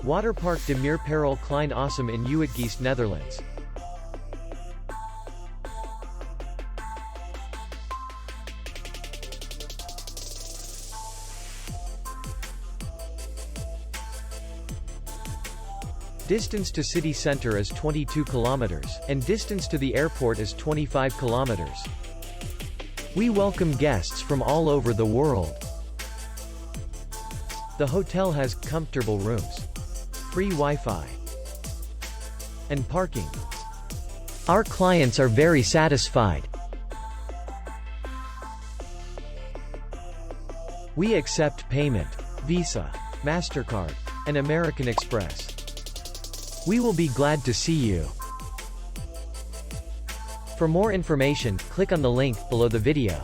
Waterpark de Meerparel Klein Assum in Uitgeest, Netherlands. Distance to city center is 22 kilometers, and distance to the airport is 25 kilometers. We welcome guests from all over the world. The hotel has comfortable rooms, free Wi-Fi, and parking. Our clients are very satisfied. We accept payment, Visa, MasterCard, and American Express. We will be glad to see you. For more information, click on the link below the video.